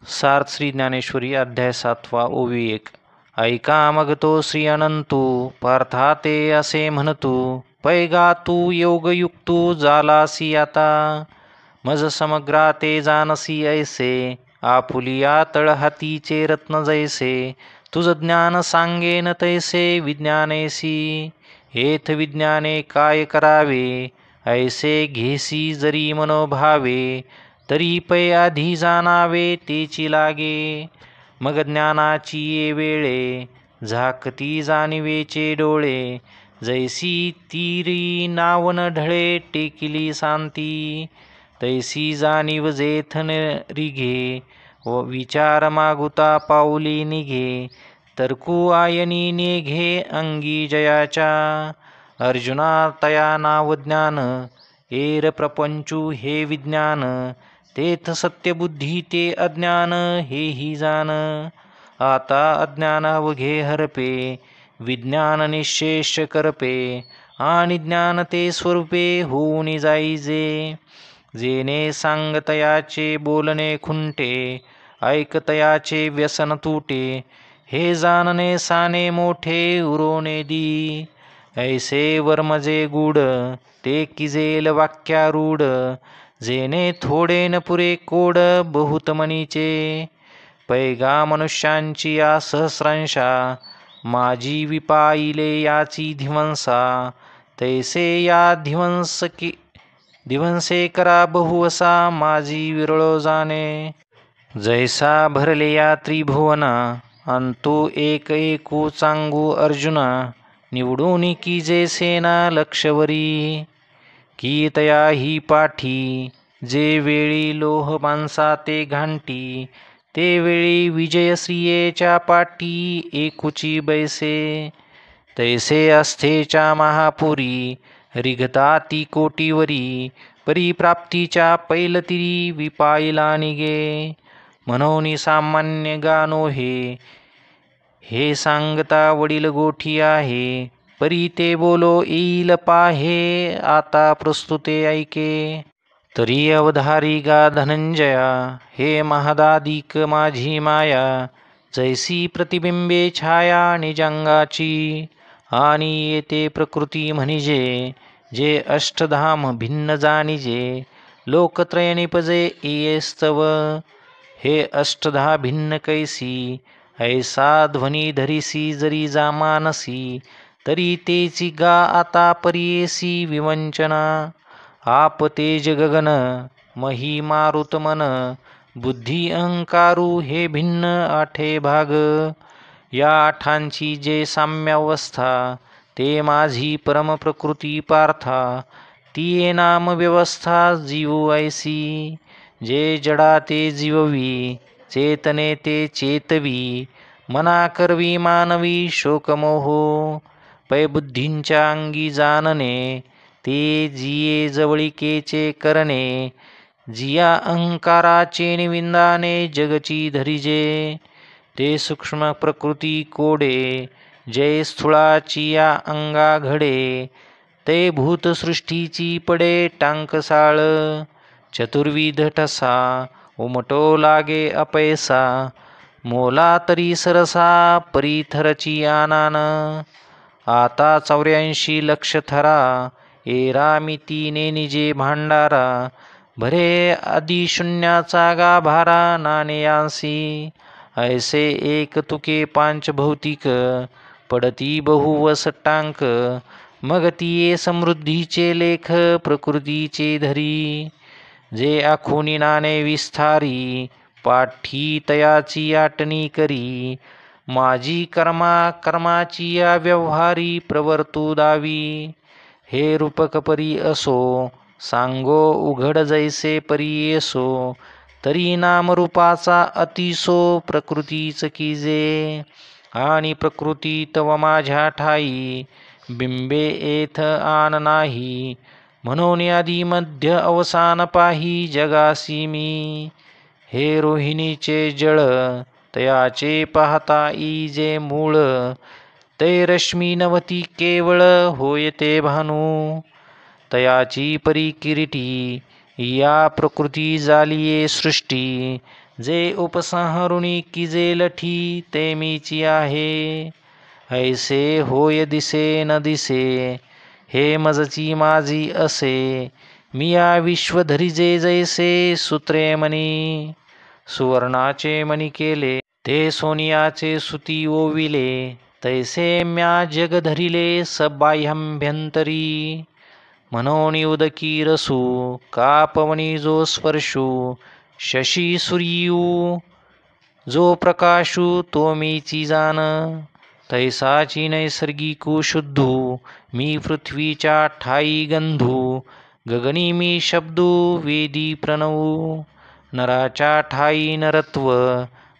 सार्थ श्री ज्ञानेश्वरी अध्याय 7 ओवी 1. ऐका मग तो श्री अनंतू पार्था ते असे म्हणतू, पैगा तू योगयुक्तू जालासी आता. मज समग्रा ते जानसी ऐसे, आपुलिया तळहातीचे रत्न जैसे. तुझ ज्ञान सांगेन तैसे विज्ञानेसी, हेथ विज्ञाने काय करावे. ऐसे घेसी जरी मनोभावे, तरी पै आधी जाणावे तेची लागे. मग ज्ञानाची ये वेळे, झाकती जाणिवेचे डोळे. जैसी तीरी नावन ढळे टेकिली सांती, तैसी जाणीव जेथन रिघे. व विचार मागुता पाऊली निघे, तर्कू आयनी नेघे अंगी जयाच्या. अर्जुना तया नाव ज्ञान, एर प्रपंचू हे विज्ञान. तेथ सत्यबुद्धी ते अज्ञान हेही जान. आता अज्ञान अवघे हरपे, विज्ञान निशेष करपे. आणि ज्ञान ते स्वरूपे होऊन जाईजे. जेने सांगतयाचे बोलणे खुंटे, ऐकतयाचे व्यसन तुटे. हे जाणणे साने मोठे उरोने दी. ऐसे वर्मजे गूढ, ते किजेल वाक्यारूढ. जेने थोडे न पुरे कोड बहुत मनीचे. पैगा मनुष्यांची या सहस्रांशा, माझी विपाईले याची धिवंसा. तैसे या धिवंसे करा बहुवसा, माझी विरळो जाणे. जैसा भरले या त्रिभुवना, अंतु एक एकू चांगू अर्जुना. निवडून की जे सेना लक्षवरी, की तया ही पाठी. जे वेळी लोह मांसा ते घांटी, ते वेळी विजयश्रियेच्या पाठी एकुची बैसे. तैसे अस्थेच्या महापुरी, रिघता ती कोटीवरी. परिप्राप्तीच्या पैलतिरी विपाईला निगे. म्हणून सामान्य गानो हे सांगता वडील गोठी आहे. परी ते बोलो येईल पाहे, आता प्रस्तुते ऐके. तरी अवधारी गा धनंजया, हे महादादिक माझी माया. जैसी प्रतिबिंबे छाया निजांगाची, आणि येते प्रकृती म्हणजे. जे अष्टधाम भिन्न जाणीजे, लोकत्रय निपजे येस्तव. हे अष्टधा भिन्न कैसी, ऐसा ध्वनी धरिसी जरी जामानसी. तरी तेची गा आता परियेसी विवंचना. आप तेज गगन, मही मारुत मन. बुद्धी अहंकारू हे भिन्न आठे भाग. या आठांची जे साम्यावस्था, ते माझी परम प्रकृती पार्था. ती नाम व्यवस्था जीवू ऐसी. जे जडा ते जीववी, चेतने ते चेतवी. मना करवी मानवी शोकमोहो. पै बुद्धींच्या अंगी जाणणे, ते जिये जवळिकेचे करणे. जिया अहंकाराचे निविंदाने जगची धरिजे. ते सूक्ष्म प्रकृती कोडे, जय स्थूळाची या अंगा घडे. ते भूतसृष्टीची पडे टांकसाळ. चतुर्विध ठसा, उमटो लागे अपैसा. मोला तरी सरसा, परिथरची आनान. आता 84 लक्ष थरा, एरा मितीने निजे भांडारा. भरे आदिशून्याचा गाभारा नाणयांसी. ऐसे एक तुके पांच भौतिक, पडती बहुवस टांक. मग तिये समृद्धीचे लेख प्रकृतीचे धरी. जे आखुनी नाणे विस्तारी, पाठी तयाची आटणी करी. माझी कर्माची या व्यवहारी प्रवर्तू दावी. हे रूपक परी असो, सांगो उघड जैसे परी येसो. तरी नामरूपाचा अतिसो प्रकृतीच कीजे. आणि प्रकृती तव माझ्या ठाई, बिंबे येथ आन नाही. म्हणून आदी मध्य अवसान पाही जगासी मी. हे रोहिणीचे जळ, तयाचे पाहता इजे मूळ. ते रश्मी नवती केवळ, होय ते भानू. तयाची परी किरीटी, या प्रकृती जालिये सृष्टी. जे उपसंहरुणी की जे लठी ते मीची आहे. ऐसे होय दिसे न दिसे हे मजची माझी असे. मी या विश्वधरी जे जैसे सूत्रे मणी. सुवर्णाचे मणी केले ते सोनियाचे सुती ओविले. तैसे म्या जग धरिले सबाह्यंभ्यंतरी. म्हणून उदकी रसू का पवनी जो स्पर्शू. शशी सूर्यू जो प्रकाशू तो मीची जाण. तैसाची नैसर्गिकू शुद्धू मी पृथ्वीच्या ठाई गंधू. गगनी मी शब्दू वेदी प्रणवू. नराच्या ठाई नरत्व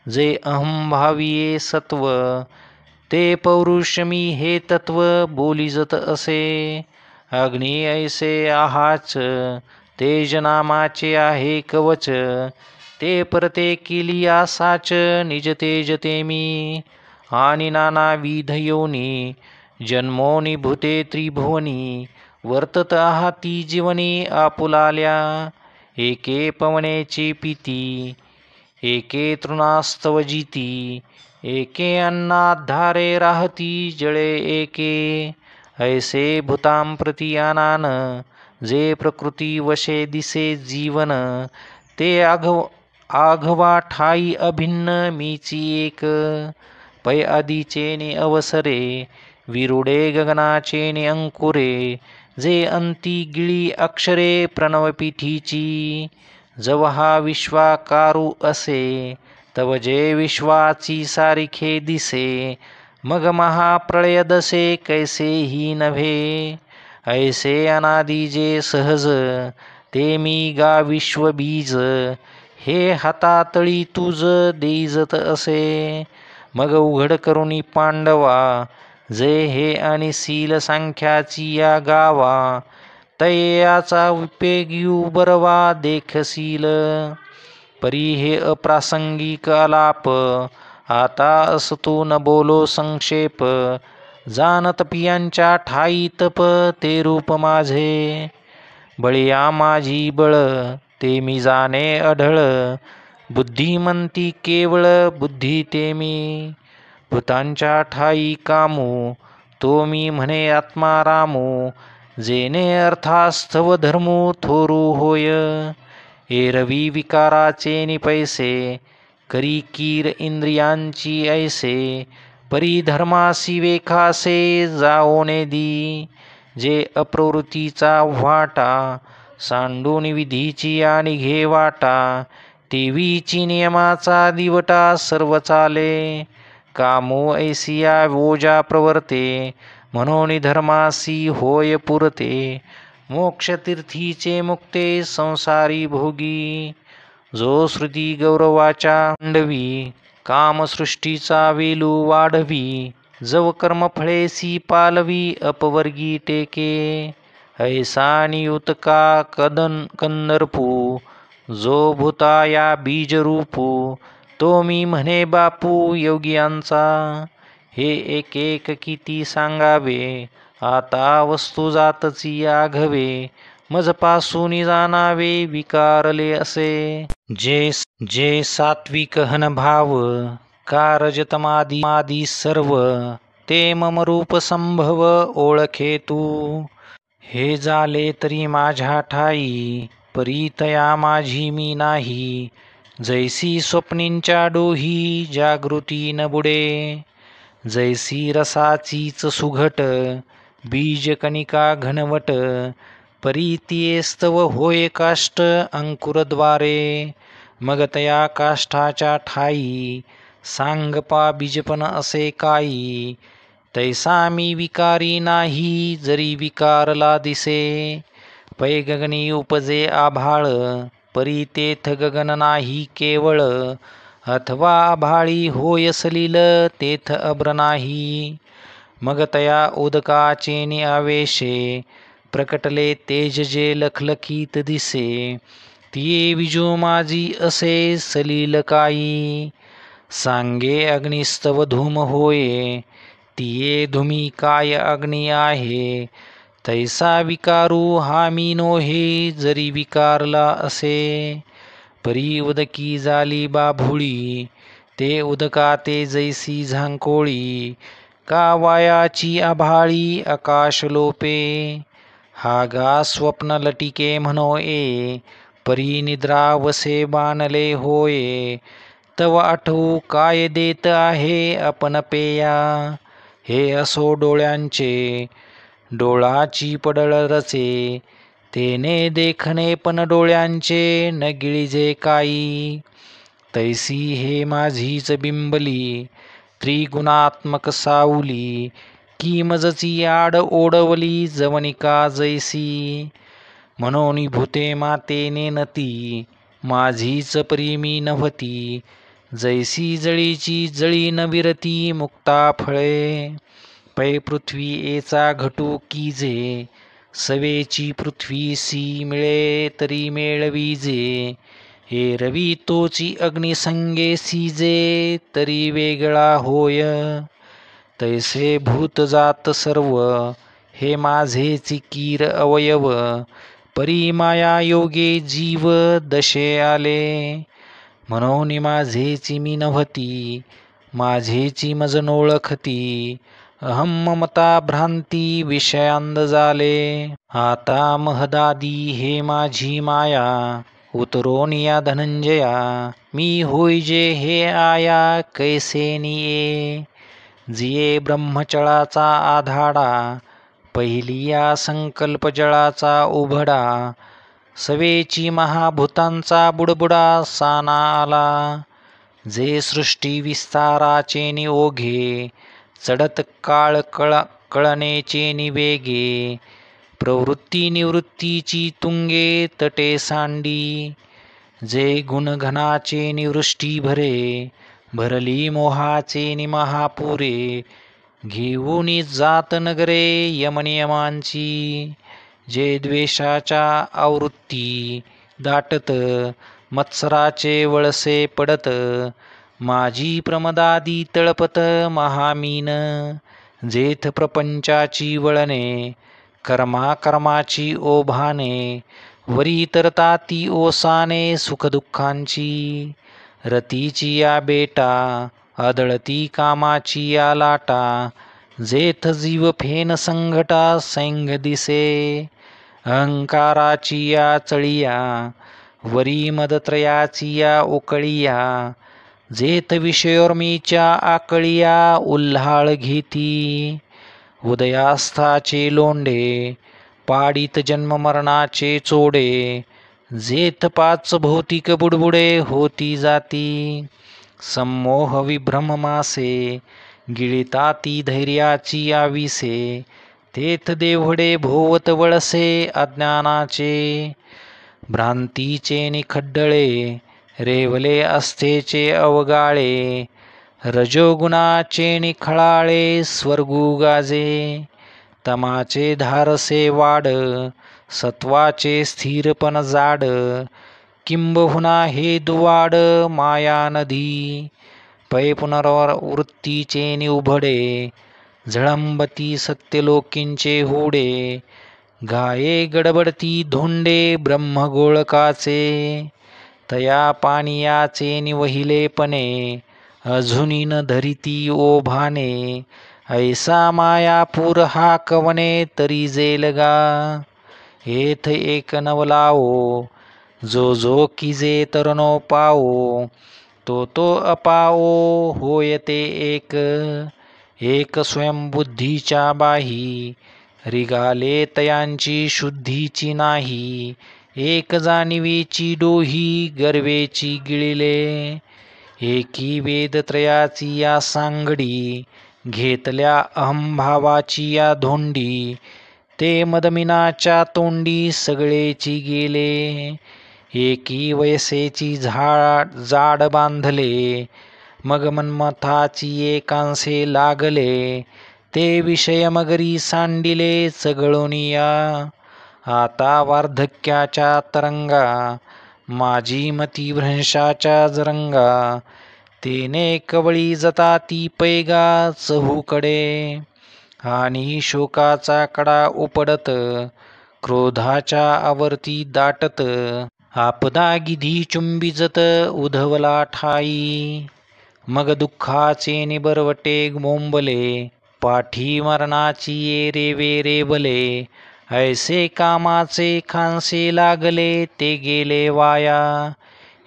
जे अहंभाविये सत्व. ते पौरुष मी हे तत्व बोलिजत असे. अग्नी ऐसे आहाच तेज नामाचे आहे कवच. ते परते केली आसाच निज तेज ते मी. आणि नानाविध योनी जन्मोनी भूते त्रिभुवनी. वर्तत आहाती जीवनी आपुलाल्या. एके पवनेची पीती एके तृणास्तव जीती. एके अन्नाधारे राहती जळे एके. ऐसे भूतां प्रति आनान जे प्रकृती वशे दिसे जीवन. ते आघवा ठाई अभिन्न मीची एक. पै आदीचे नि अवसरे विरुडे गगनाचे नि अंकुरे. जे अंती गिळी अक्षरे प्रणवपीठीची. जवहा विश्वाकारू असे तव जे विश्वाची सारिखे दिसे. मग महाप्रळय दसे कैसेही नव्हे. ऐसे अनादि जे सहज ते मी गा विश्वबीज. हे हातातळी तुझ देईजत असे. मग उघड करुणी पांडवा जे हे आणि सील सांख्याची या गावा. तयाचा उपेग्यू बरवा देखसील. परी हे अप्रासंगिक आलाप आता असतो न बोलो संक्षेप. जानत पियांच्या ठाई तप ते रूप माझे. बळिया माझी बळ ते मी जाणे अढळ. बुद्धिमंती केवळ बुद्धी ते मी. भूतांच्या ठाई कामू तो मी म्हणे आत्मा रामू. जेने अर्थास्थव धर्मू थोरू होय. एरवी विकाराचे निपैसे करी कीर इंद्रियांची ऐसे. परी धर्मासी वेखासे जाओने दी. जे अप्रवृत्तीचा वाटा सांडून विधीची आणि घे वाटा. तेवीची नियमाचा दिवटा सर्व चाले. कामो ऐसिया ओजा प्रवर्ते म्हणून धर्मासी होय पुरते. मोक्षतीर्थीचे मुक्ते संसारी भोगी. जो श्रुती गौरवाच्या मांडवी कामसृष्टीचा वेलू वाढवी. जव कर्मफळेसी पालवी अपवर्गी टेके. ऐसा नियुतका कंदर्पू जो भूताया बीजरूपू. तो मी म्हणे बापू योगियांचा. हे एक एक किती सांगावे आता वस्तू जातची आघवे. मजपासून जाणावे विकारले असे. जे सात्विक हन भाव कारजतमादी सर्व. ते मम रूप संभव ओळखे तू. हे झाले तरी माझ्या ठाई परीतया माझी मी नाही. जैसी स्वप्नींच्या डोही जागृती न बुडे. जैसी रसाचीच सुघट बीज कणिका घनवट. परीतीयस्तव होय काष्ट अंकुरद्वारे. मग तया काष्ठाच्या ठाई सांगपा बीजपण असे काही. तैसा मी विकारी नाही जरी विकारला दिसे. पै गगनी उपजे आभाळ परी तेथ गगन नाही केवळ. अथवा आभाळी होय सलील तेथ अभ्र नाही. मग तया उदकाचे नि आवेशे प्रकटले तेज जे लखलखीत दिसे. तिये विजू माझी असे सलील काही. सांगे अग्निस्तव धूम होये तिये धुमी काय अग्नी आहे. तैसा विकारू हा मी नोहे जरी विकारला असे. परी उदकी झाली बाभुळी, ते उदकाते जैसी झांकोळी, का वायाची आभाळी आकाश लोपे, हा गा स्वप्न लटिके म्हणोये, परी निद्रा वसे बाणले होये, तव आठवू काय देत आहे आपण पेया, हे असो डोळ्यांचे डोळाची पडळ रचे, तेने देखणे पण डोळ्यांचे न गिळिजे काई, तैसी हे माझीच बिंबली त्रिगुणात्मक सावली, की मजची आड ओढवली जवनिका जैसी, म्हणून भूते मातेने नती माझीच प्रेमी नव्हती, जैसी जळीची जळी न विरती मुक्ता फळे, पै पृथ्वी एचा घटू कीजे, सवेची पृथ्वी सी मिळे तरी मेळवीजे, हे रवी तोची अग्निसंगे सीजे तरी वेगळा होय, तैसे भूत जात सर्व हे माझेची कीर अवयव, परी माया योगे जीव दशे आले, म्हणून माझेची मी नव्हती माझेची मज नोळखती, अहम ममता भ्रांती विषयांद झाले, आता महदादी हे माझी माया, उतरोन या धनंजया, मी होय जे हे आया कैसे निये, जिये ब्रह्मचळाचा आधाडा, पहिलिया संकल्प जळाचा उभडा, सवेची महाभूतांचा बुडबुडा साना आला, जे सृष्टी विस्ताराचे निओघे, चढत काळ कळणेचे निवेगे, प्रवृत्ती निवृत्तीची तुंगे तटे सांडी, जे गुणघनाचे निवृष्टी भरे, भरली मोहाचे निमहापुरे, घेऊन जात नगरे यमनियमांची, जे द्वेषाच्या आवृत्ती दाटत, मत्सराचे वळसे पडत, माझी प्रमदादी तळपत महामीन, जेथ प्रपंचाची वळणे कर्माची ओभाने, वरी तरता ती ओसाने सुखदुःखांची, रतीची या बेटा आदळती कामाची या लाटा, जेथ जीव फेन संघटा सैंग दिसे, अहंकाराची या चळिया वरी मदत्रयाची या उकळिया, जेथ विषयोर्मीच्या आकळिया उल्हाळ घेती, उदयास्थाचे लोंडे पाडित जन्ममरणाचे चोडे, जेथ पाच भौतिक बुडबुडे होती जाती, संमोह विभ्रम मासे गिळिताती धैर्याची आविसे, तेथ देवडे भोवत वळसे अज्ञानाचे, भ्रांतीचे निखड्डळे रेवले अस्तेचे अवगाळे, रजोगुणाचे निखळाळे स्वर्गू गाजे, तमाचे धारसे वाड सत्वाचे स्थिरपण जाड, किंबहुना हे दुवाड माया नदी, पै पुनर्वृत्तीचे निउभडे, झळंबती सत्यलोकींचे होडे, गाये गडबडती धोंडे ब्रह्मगोळकाचे, तया पानियाचे निवहिलेपणे, अजूनी न धरिती ओभाने, ऐसा मायापूर हा कवने तरी जेलगा, येथ एक नवलाओ, जो जो किजे तरनो पाओ, तो अपाओ होय ते एक, एक स्वयंबुद्धीच्या बाही, रिगाले तयांची शुद्धीची नाही, एक जाणीवेची डोही गर्वेची गिळिले, एकी वेदत्रयाची या सांगडी, घेतल्या अहंभावाची या धोंडी, ते मदमिनाच्या तोंडी सगळेची गेले, एकी वयसेची जाड बांधले, मग मन्मथाची एकांसे लागले, ते विषय मगरी सांडिले चगळोनिया, आता वार्धक्याच्या तरंगा माझी मती भ्रंशाच्या जरंगा, तेने कवळी जता ती पैगा चहूकडे, आणि शोकाचा कडा उपडत क्रोधाच्या आवर्ती दाटत, आपदा गिधी चुंबिजत उधवला ठाई, मग दुःखाचे निबरवटे बोंबले, पाठी मरणाची रे रेबले, ऐसे कामाचे खांसे लागले ते गेले वाया,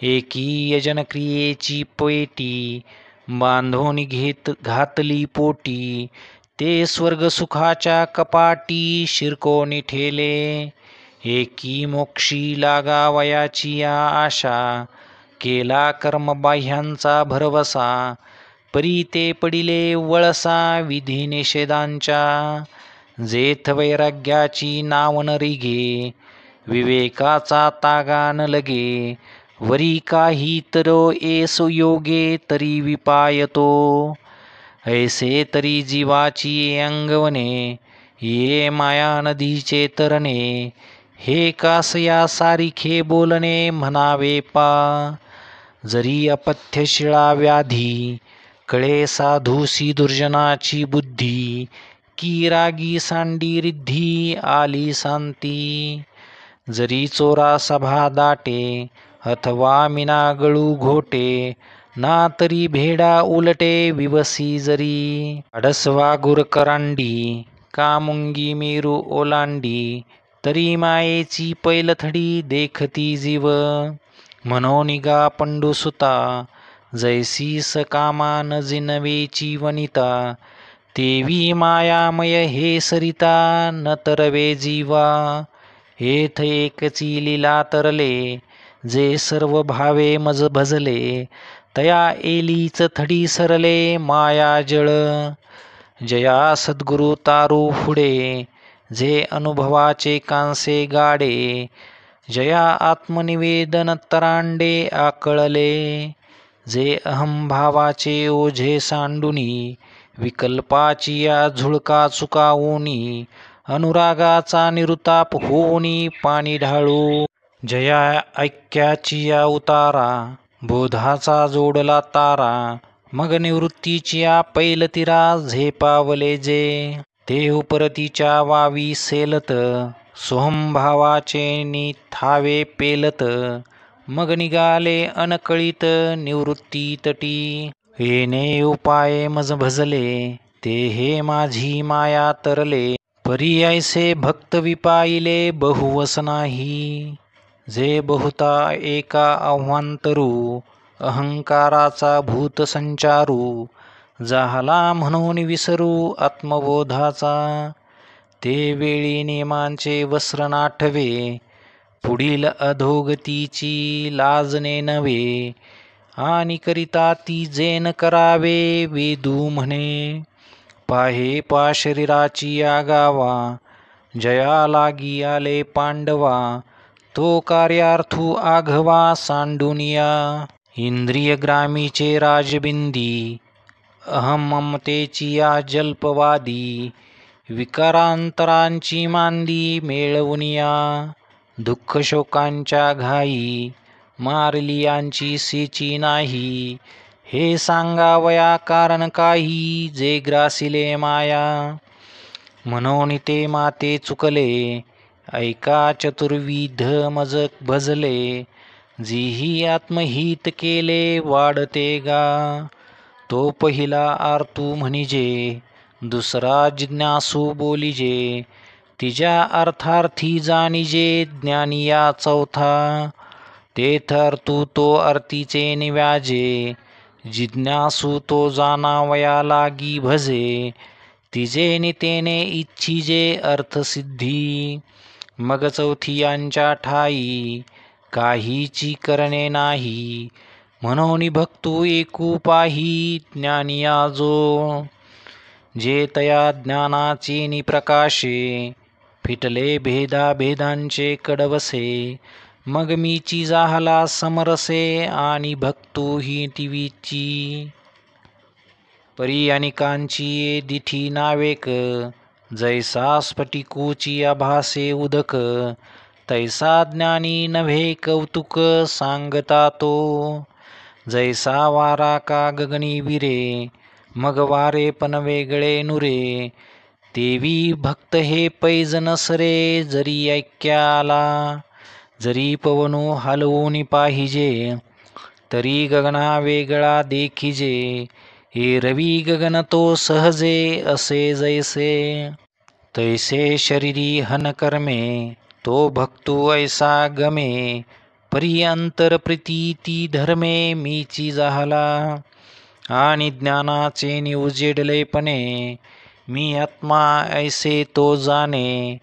एकी यजन क्रियेची पेटी बांधून घातली पोटी, ते स्वर्ग सुखाच्या कपाटी शिरकोनी ठेले, एकी मोक्षी लागावयाची आशा, केला कर्मबाह्यांचा भरवसा, परी ते पडिले वळसा विधी निषेधांच्या, जेथ वैराग्याची नाव न रिगे, विवेकाचा तागा न लगे, वरी काही तरो येसो योगे तरी विपायतो, ऐसे तरी जीवाची अंगवणे, ये माया नदीचे तरणे, हे कास या सारिखे बोलणे म्हणावे पा, जरी अपथ्यशिळा व्याधी, कळे साधूसी दुर्जनाची बुद्धी, की रागी सांडी रिद्धी आली सांती, जरी चोरा सभा दाटे, अथवा मिना गळू घोटे, ना तरी भेडा उलटे विवसी जरी, अडसवा गुरकरांडी, का मुंगी मेरू ओलांडी, तरी मायेची पैलथडी देखती जीव, मनोनिगा पंडुसुता, जैसी सकामा न जिनवेची वनिता, तेवी मायामय हे सरिता न तरवे जीवा, हेथ एकची लीला तरले, जे सर्व भावे मज भजले, तया एलीच थडी सरले माया जळ, जया सद्गुरु तारू पुढे, जे अनुभवाचे कांसे गाडे, जया आत्मनिवेदन तरांडे आकळले, जे अहंभावाचे ओझे सांडुनी, विकल्पाची या झुळका चुकावूनी, अनुरागाचा निरुताप होऊनी पाणी ढाळू, जया ऐक्याची या उतारा, बोधाचा जोडला तारा, मग निवृत्तीची या पैलतीरा झेपावले जे, ते उपरतीच्या वावी सेलत, सोहंभावाचे निथावे पेलत, मग निघाले अनकळीत निवृत्ती तटी, येणे उपाय मज भजले, ते हे माझी माया तरले, परी ऐसे भक्त विपाईले बहुवस नाही, जे बहुता एका आव्हांतरू, अहंकाराचा भूत संचारू, झाला म्हणून विसरू आत्मबोधाचा, ते वेळी नियमांचे वस्त्र नाठवे, पुढील अधोगतीची लाजणे नव्हे, आणि करिता ती जेन करावे वेदू म्हणे, पाहे पा शरीराची आगावा, जया लागी आले पांडवा, तो कार्यार्थू आघवा सांडुनिया, इंद्रिय ग्रामीचे राजबिंदी, अहम ममतेची या जल्पवादी, विकारांतरांची मांदी मेळवुनिया, दुःख शोकांच्या घाई, मारलियांची सेची नाही, हे सांगावया कारण काही, जे ग्रासिले माया, म्हणून ते माते चुकले, ऐका चतुर्विध मज भजले, जीही आत्महित केले वाढते गा, तो पहिला आरतू म्हणिजे, दुसरा जिज्ञासू बोलिजे, तिच्या अर्थार्थी जाणिजे ज्ञानिया चौथा, तेथ अर्थू तो अर्थीचे निव्याजे, जिज्ञासू तो जाणावया लागी भजे, तिजे नितेने इच्छिजे अर्थसिद्धी, मग चौथियांच्या ठाई, काहीची करणे नाही, म्हणून भक्तू एकू पाही ज्ञानिया जो, जे तया ज्ञानाचे निप्रकाशे, फिटले भेदा भेदांचे कडवसे, मग मीची जाहला समरसे, आणि भक्तू ही टिवीची, परी अनिकांची दिठी नावेक, जैसा स्फटिकूची आभासे उदक, तैसा ज्ञानी नव्हे कौतुक सांगता तो, जैसा वारा का गगनी विरे, मग वारे पण वेगळे नुरे, तेवी भक्त हे पैज नसरे जरी ऐक्याला, जरी पवनो हलवून पाहिजे तरी गगना वेगळा देखिजे. हे रवी गगन तो सहजे असे जैसे. तैसे शरीरी हन कर्मे तो भक्तो ऐसा गमे. परी अंतर प्रीती धर्मे मीची झाला. आणि ज्ञानाचे उजेडलेपणे मी आत्मा ऐसे तो जाणे.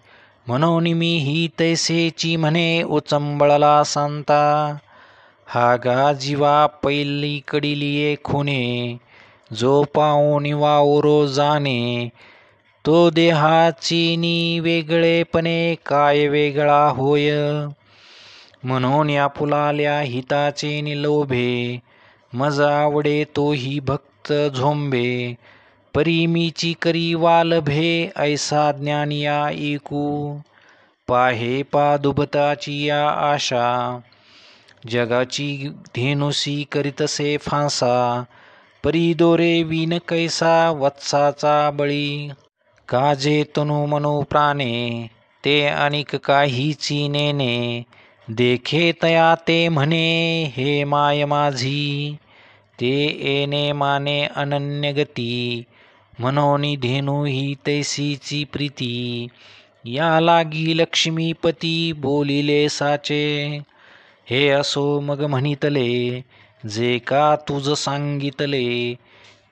म्हणून मी ही तैसेची म्हणे उचंबळला सांता. हा गा जीवा पैलीकडीलिये खुणे जो पाऊनी वावरो जाणे. तो देहाची वेगळेपणे काय वेगळा होय. म्हणून या पुलाल्या हिताचे लोभे मज आवडे तोही भक्त झोंबे. परी मीची करी वालभे ऐसा ज्ञानिया ऐकू. पाहे पादुबताची या आशा जगाची धेनुसी करीतसे फांसा. परी दोरे विन कैसा वत्साचा बळी. काजे तनु मनो प्राणे ते अनिक काहीची नेने. देखे तया ते म्हणे हे माय माझी. ते येणे माने अनन्य गती. म्हणून धेनू ही तैसीची प्रीती. या लागी लक्ष्मीपती बोलिले साचे. हे असो मग म्हणितले जे का तुझ सांगितले.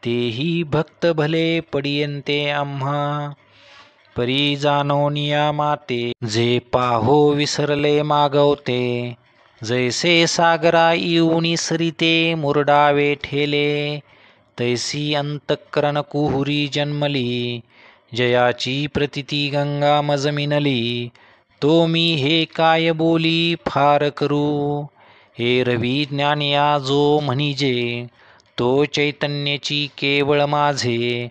तेही भक्त भले पडियंते आम्हा. परी जाणोनिया माते जे पाहो विसरले मागवते. जैसे सागरा येऊनी सरिते मुरडावे ठेले. तैसी अंतःकरण कुहुरी जन्मली. जयाची प्रतिती गंगा मज मिनली. तो मी हे काय बोली फार करू. हे रवी ज्ञानिया जो म्हणिजे तो चैतन्याची केवळ माझे.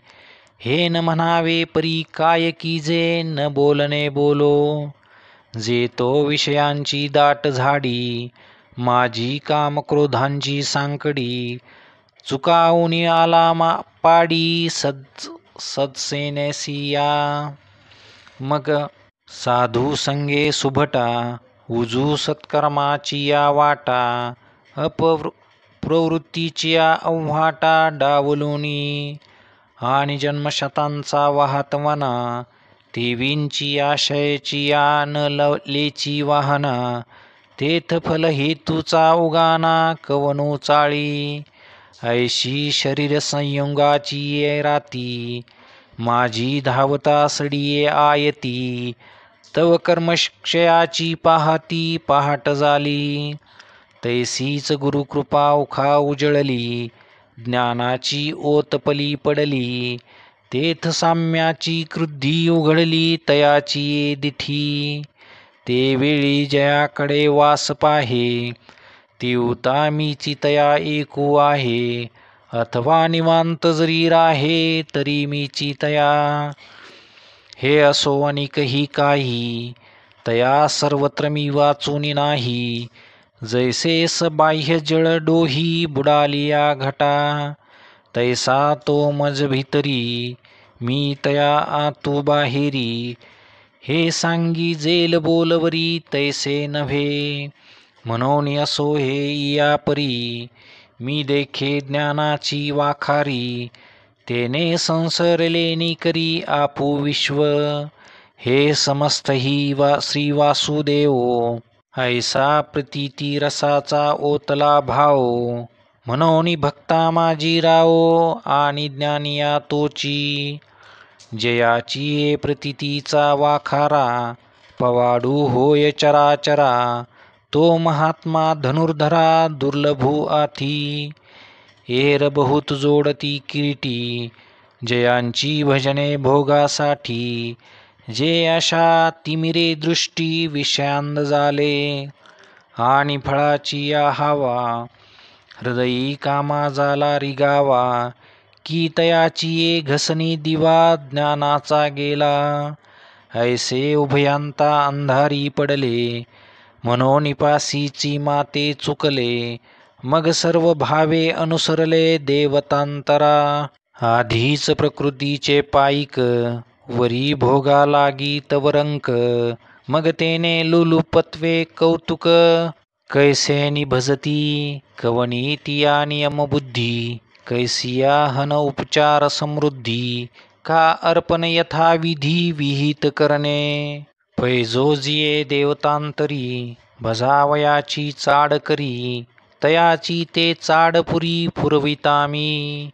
हे न म्हणावे परी काय कीजे न बोलणे बोलो. जे तो विषयांची दाट झाडी माझी कामक्रोधांची सांकडी. चुकावून आला पाडी सदसेनेसिया. मग साधू संगे सुभटा उजू सत्कर्माची या वाटा. प्रवृत्तीची या अव्हाटा डावलुनी. आणि जन्मशतांचा वाहतवना. देवींची आशयाची या न लेची वाहना. तेथ फल हेतूचा उगाना कवनो चाळी. ऐशी शरीर संयोगाची ये राती. माझी धावता सडिये आयती. तव कर्मक्षयाची पाहती पहाट झाली. तैसीच गुरुकृपा उखा उजळली. ज्ञानाची ओतपली पडली. तेथ साम्याची क्रुद्धी उघडली तयाची ये दिठी. ते वेळी जयाकडे वास पाहे तिवता मीची तया एकू आहे. अथवा निवांत जरी राहे तरी मीची तया. हे असो अनिकही काही तया सर्वत्र मी वाचूनी नाही. जैसे बाह्य जळ डोही बुडालिया घटा. तैसा तो मज भितरी मी तया आतू बाहेरी. हे सांगी जेल बोलवरी तैसे नव्हे. म्हणून असो हे या परी मी देखे ज्ञानाची वाखारी. तेने संसरलेनी करी आपू विश्व. हे समस्त ही श्री वासुदेव. ऐसा प्रतीती रसाचा ओतला भाव. म्हणून भक्ता माझी राव आणि ज्ञानिया तोची. जयाची प्रतीतीचा वाखारा पवाडू होय चराचरा. तो महात्मा धनुर्धरा दुर्लभू आथी. एर बहुत जोडती किरीटी जयांची भजने भोगासाठी. जे अशा तिमिरे दृष्टी विषयांद झाले. आणि फळाची या हवा हृदयी कामा झाला रिगावा. की तयाची ये घसनी दिवा ज्ञानाचा गेला. ऐसे उभयांता अंधारी पडले. मनोनिपासीची माते चुकले. मग सर्व भावे अनुसरले देवतांतरा. आधीच प्रकृतीचे पाईक वरी भोगा लागी तवरंक. मग तेने लुलुपत्वे कौतुक, कैसे निभजती कवनीतिया नियमबुद्धी, कैसिया हन उपचार समृद्धी, का अर्पण यथाविधी विहित करणे, पैजोजिये देवतांतरी, भजावयाची चाड करी, तयाची ते चाडपुरी पुरवितामी,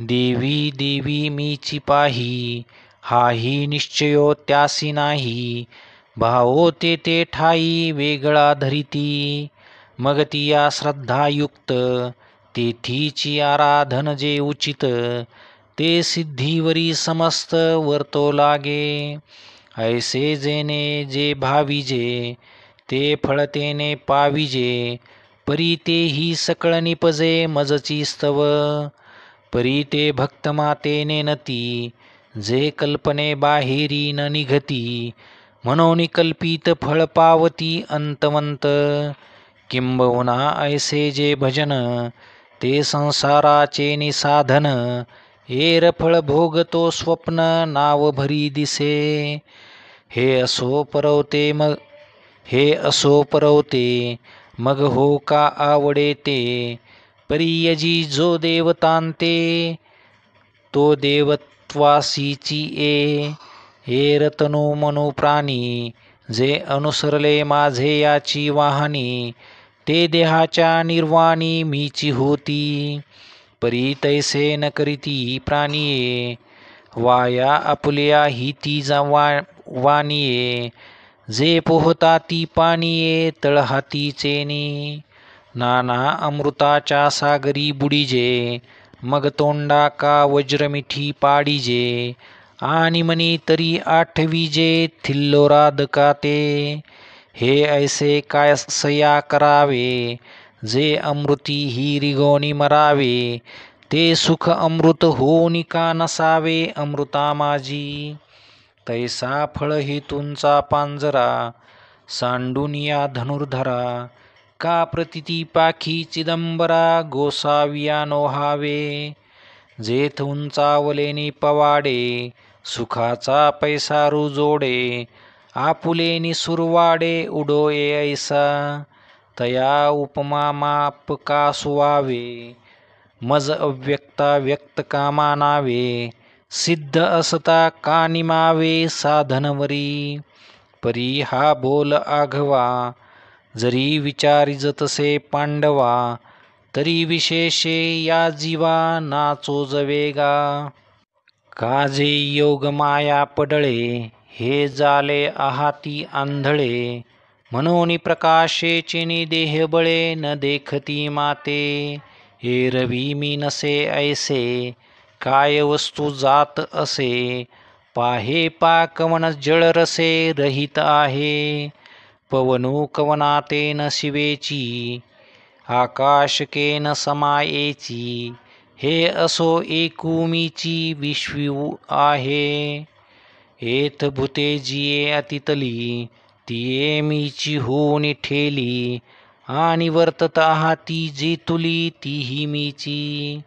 देवी देवी मीची पाही, हाही निश्चयो त्यासी नाही, भावो ते ठाई वेगळा धरिती, मग तिया श्रद्धायुक्त, तेथीची आराधन जे उचित, ते सिद्धीवरी समस्त वर्तो लागे, ऐसे जेने जे भाविजे, ते फळतेने पाविजे, परी तेही सकळ निपजे मजची स्तव, परी ते भक्तमातेने नती, जे कल्पने बाहेरी न निघती, म्हणून कल्पित फळ पावती अंतवंत, किंबहुना ऐसे जे भजन, ते संसाराचे निसाधन, एर फळ भोगतो स्वप्न नाव भरी दिसे, हे असो परवते मग हो का आवडे ते, परियजी जो देवतांते, तो देवत्वासीची ए रतनो मनो प्राणी, जे अनुसरले माझे याची वाहनी, ते देहाच्या निर्वाणी मीची होती, परी तैसे न करीती प्राणिये, वाया आपुल्या हिती वाणिये, जे पोहता ती पाणिये तळहाती चेनी, नाना अमृताच्या सागरी बुडीजे, मग तोंडा का वज्रमिठी पाडीजे, आणि मनी तरी आठवीजे थिल्लोरादका ते, हे ऐसे काय सया करावे, जे अमृती ही रिगोनी मरावे, ते सुख अमृत होऊनी का नसावे अमृता माझी, तैसा फळ हेतूंचा पांजरा, सांडूनिया धनुर्धरा, का प्रतिती पाखी चिदंबरा गोसाविया नोहावे, जेथ उंचावलेनी पवाडे, सुखाचा पैसा रुजोडे, आपुलेनी सुरवाडे उडोये ऐसा, तया उपमा माप का सुवावे, मज अव्यक्ता व्यक्त का मानावे, सिद्ध असता का निमावे साधनवरी, परी हा बोल आघवा, जरी विचारिजतसे पांडवा, तरी विशेषे या जीवा नाचो जवेगा, काजे योग माया पडळे, हे जाले आहाती आंधळे, म्हणून प्रकाशेचे देह बळे न देखती माते, एरवी मी नसे ऐसे, काय वस्तू जात असे, पाहे पाकवन जळरसे रहित आहे, पवनू कवनाते न शिवेची, आकाशकेन समायेची, हे असो एकुमीची विश्वू आहे, एथ भूते जिये अतितली, तिये मीची होऊन ठेली, आणि वर्तत आहाती जी तुली तीही मीची,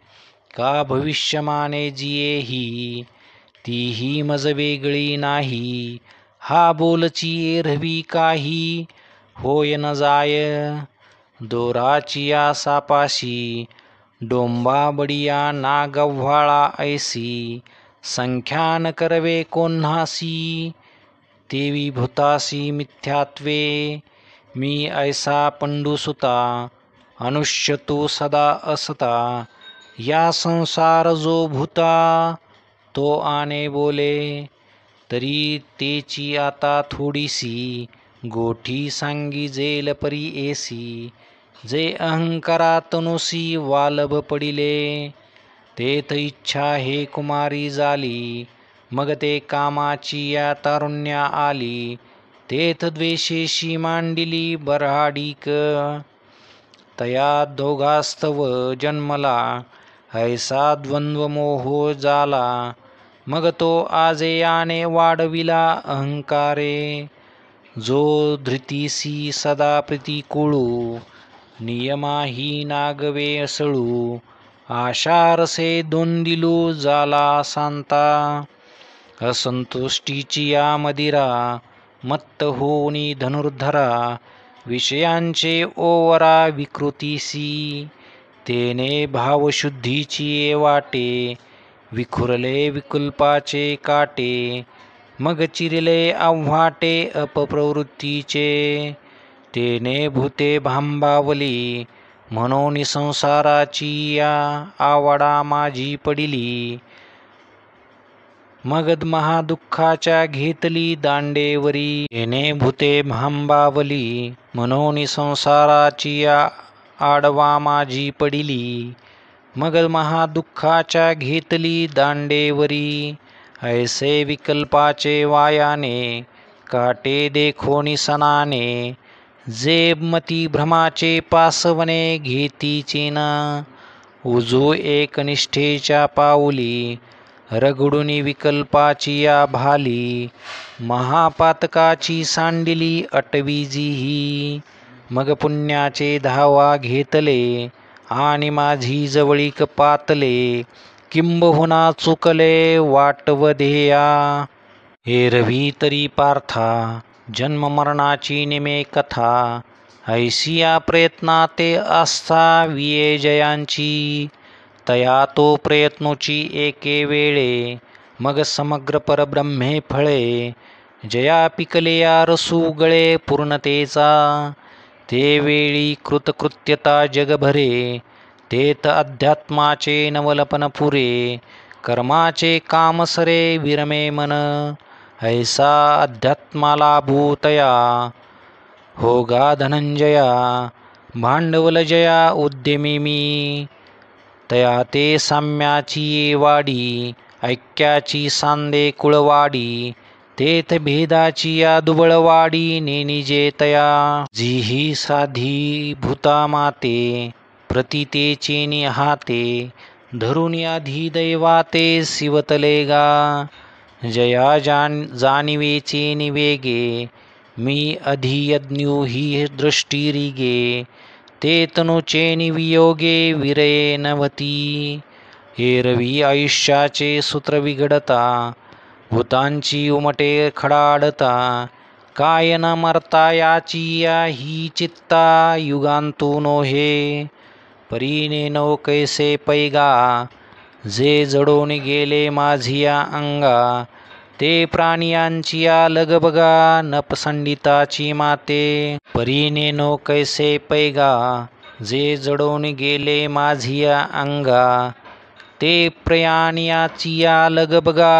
का भविष्यमाने जिये ही, तीही मज वेगळी नाही, हा बोलची एरवी काही, होय न जाय, दोराचिया सापाशी, डोंबा बडिया नागव्हाळा ऐसी, संख्यान करवे कोन्हासी, तेवी भूतासी मिथ्यात्वे, मी ऐसा पंडुसुता, अनुष्य तू सदा असता, या संसार जो भूता, तो आने बोले, तरी तेची आता थोडीसी, गोठी सांगी जेल परी एसी, जे अहंकारातनुसी वालभ पडिले, तेथ इच्छा हे कुमारी झाली, मग ते कामाची या तारुण्या आली, तेथ द्वेषेशी मांडिली बऱ्हाडीक, तया दोघास्तव जन्मला, ऐसा द्वंद्व मोहो झाला, मग तो आजेयाने वाढविला अहंकारे, जो धृतीसी सदा प्रतिकूळू, नियमाही नागवे असळू, आशारसे दोंदिलू झाला सांता, असंतुष्टीची या मदिरा, मत्त होऊनी धनुर्धरा विषयांचे ओवरा विकृतीसी तेने भावशुद्धीची वाटे विखुरले विकुल्पाचे काटे मग चिरले आव्हाटे अपप्रवृत्तीचे तेने भूते भांबावली म्हणून संसाराची या आवडा माझी पडिली मग महादुःखाच्या घेतली दांडेवरी तेने भूते भांबावली म्हणून संसाराची या आडवा माझी पडिली मग महादुःखाच्या घेतली दांडेवरी ऐसे विकल्पाचे वायाने काटे देखोनी सनाने जे मती भ्रमाचे पासवणे घेतीची ना उजू एकनिष्ठेच्या पाऊली रगडुनी विकल्पाची या भाली महापातकाची सांडिली अटवीजी ही मग पुण्याचे धावा घेतले आणि माझी जवळीक पातले किंबहुना चुकले वाटवधेया एरवी तरी पार्था जन्म मरणाची निमे कथा ऐसिया प्रयत्नाते आस्था विये तया तो प्रयत्नोची एके वेळे मग समग्र परब्रह्मे फळे जया पिकले या रसू गळे पूर्णतेचा ते वेळी कृतकृत्यता जगभरे तेथ अध्यात्माचे नवलपन पुरे कर्माचे कामसरे विरमे मन ऐसा अध्यात्माला भूतया होगा धनंजया भांडवल जया उद्यमी मी तया ते साम्याची वाडी ऐक्याची सांदे कुळवाडी तेथ भेदाची या दुबळवाडी नेनिजे तया जीही साधी भूता माते प्रतीतेचे निहाते धरून आधी दैवाते शिवतले गा जया जाणिवेचे निवेगे मी अधियज्ञू ही दृष्टीरिगे ते तनुचे निवियोगे विरये नवती एरवी आयुष्याचे सूत्र विघडता भूतांची उमटे खडाडता काय न मरता याची या ही चित्ता युगांतून हे परीने नो कैसे पैगा जे जडून गेले माझिया अंगा ते प्राणियांची या लगबगा नपसंडिताची माते परीने नो कैसे पैगा जे जडून गेले माझिया अंगा ते प्रयाणियाची या लगबगा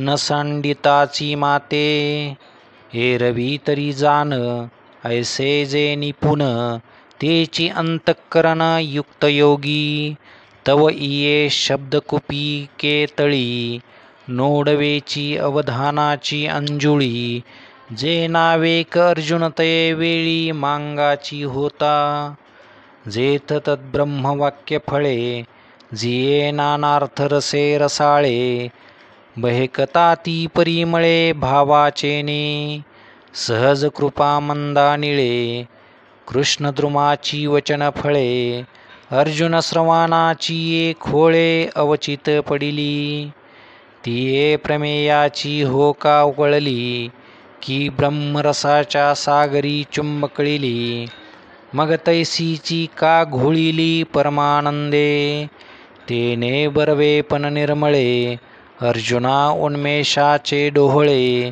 नसंडिताची माते एरवी तरी जाण ऐसे जे निपुण तेची अंतःकरण युक्त योगी तव इये शब्दकुपी केतळी नोडवेची अवधानाची अंजुळी जे नावेक अर्जुनतये वेळी मांगाची होता जेथ तद्ब्रह्मवाक्य फळे जिये नानार्थ रसे रसाळे बहेकताती परिमळे भावाचेने सहज कृपा मंदा निळे कृष्णद्रुमाची वचन फळे अर्जुन श्रवणाची ये खोळे अवचित पडिली तिये प्रमेयाची हो का उकळली की ब्रह्मरसाच्या सागरी चुंबकळिली मग तैसीची का घोळिली परमानंदे तेने बरवे पण निर्मळे अर्जुना उन्मेषाचे डोहळे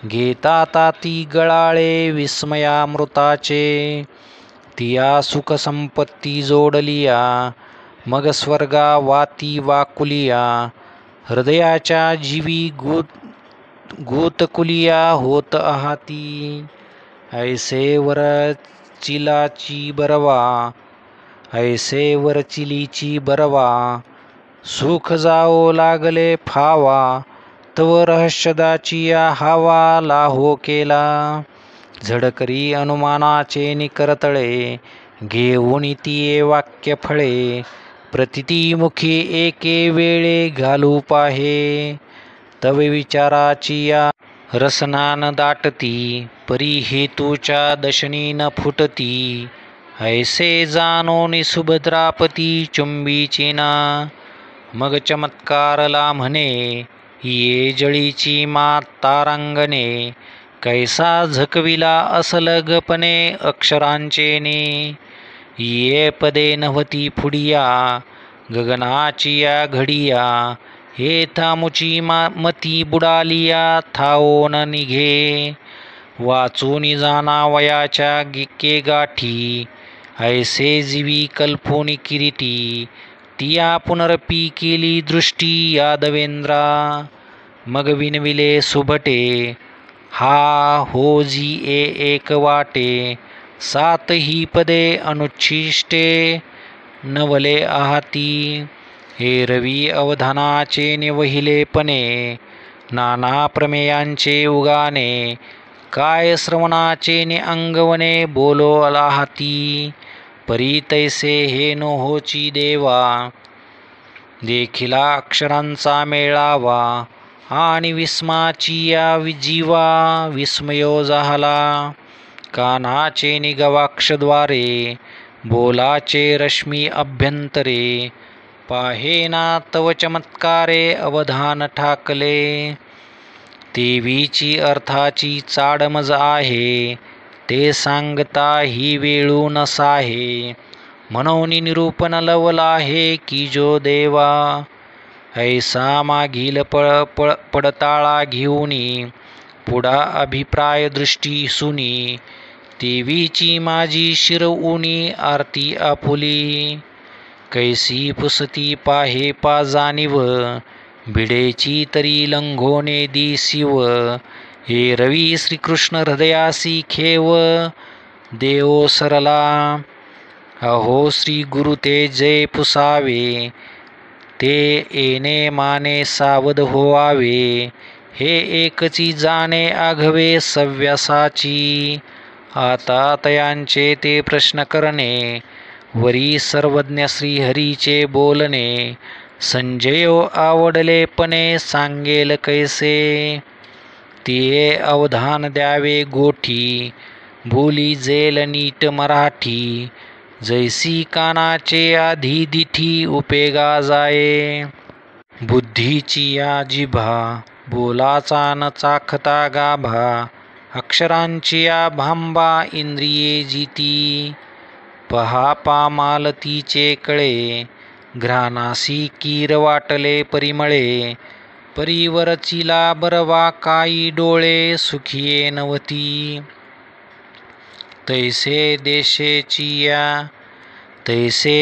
घेता ताती गळाळे विस्मयामृताचे तिया सुखसंपत्ती जोडलिया मग स्वर्गा वाती वाकुलिया हृदयाच्या जीवी गोतकुलिया होत आहाती ऐसे वर चिलाची बरवा ऐसे वर चिलीची बरवा सुख जाओ लागले फावा तव रहस्यदाची या हावा लाहो केला झडकरी अनुमानाचे निकरतळे घेऊन तिये वाक्य फळे प्रतितीमुखी एके वेळे घालू पाहे तव विचाराची या रसनान दाटती परी हेतूच्या दशनी न फुटती ऐसे जाणोनी सुभद्रापती चुंबीची ना मग चमत्कारला म्हणे ये जळीची मात तारांगणे कैसा झकविला असलगपणे अक्षरांचे ने. ये पदे नव्हती फुडिया गगनाची या घडिया. हे थामुची मती बुडालिया थाओन निघे. वाचून जाना वयाच्या के गाठी. ऐसे जीवी कल्पोनी किरीटी. तिया पुनरपी केली दृष्टी यादवेंद्रा. मग विनविले सुभटे हा हो जी एक वाटे. सात ही पदे अनुच्छिष्टे नवले आहाती. हे रवी अवधानाचे निवहिलेपणे. नाना प्रमेयांचे उगाने. काय श्रवणाचे ने अंगवने बोलो आहाती. परी तैसे हे नो होची देवा. देखिला अक्षरांचा मेळावा. आणि विस्माची या जीवा विस्मयो झाला. कानाचे निगवाक्षद्वारे बोलाचे रश्मी अभ्यंतरे. पाहेना तव चमत्कारे अवधान ठाकले. देवीची अर्थाची चाडमज आहे. ते सांगता ही वेळू नसाहे. म्हणून निरूपण लवला हे की जो देवा. ऐसा मागील पडताळा घेऊनी. पुढा अभिप्राय दृष्टी सुनी. देवीची माझी शिरऊनी आरती आपुली. कैसी पुसती पाहे पा जाणीव. भिडेची तरी लंघोने दिसिव. हे रवी श्रीकृष्ण हृदयासी खेव. देवो सरला अहो श्री गुरु ते जय पुसावे. ते येणे माने सावध होवावे. हे एकची जाणे आघवे सव्यासाची. आता तयांचे ते प्रश्न करणे. वरी सर्वज्ञ श्रीहरीचे बोलणे. संजयो आवडलेपणे सांगेल कैसे. तिये अवधान द्यावे गोठी. बोली जेल नीट मराठी. जैसी कानाचे आधी दिठी उपेगा जाये. बुद्धीची या जिभा बोलाचा न चाखता गाभा. अक्षरांची या भांबा इंद्रिये जिती. पहा पामालतीचे कळे. घ्राणासी कीर वाटले परिमळे. परीवरचिला बरवा काई डोळे सुखिये नवती. तैसे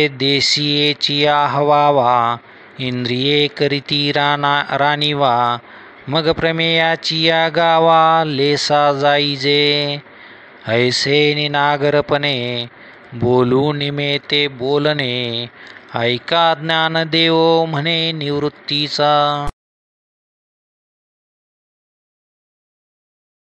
देशीयेची या हवावा. इंद्रिये करीती राणीवा. मग प्रमेयाची या गावा लेसा जाईजे. ऐसे निनागरपणे बोलू निमेते बोलणे. ऐका ज्ञानदेव म्हणे निवृत्तीचा.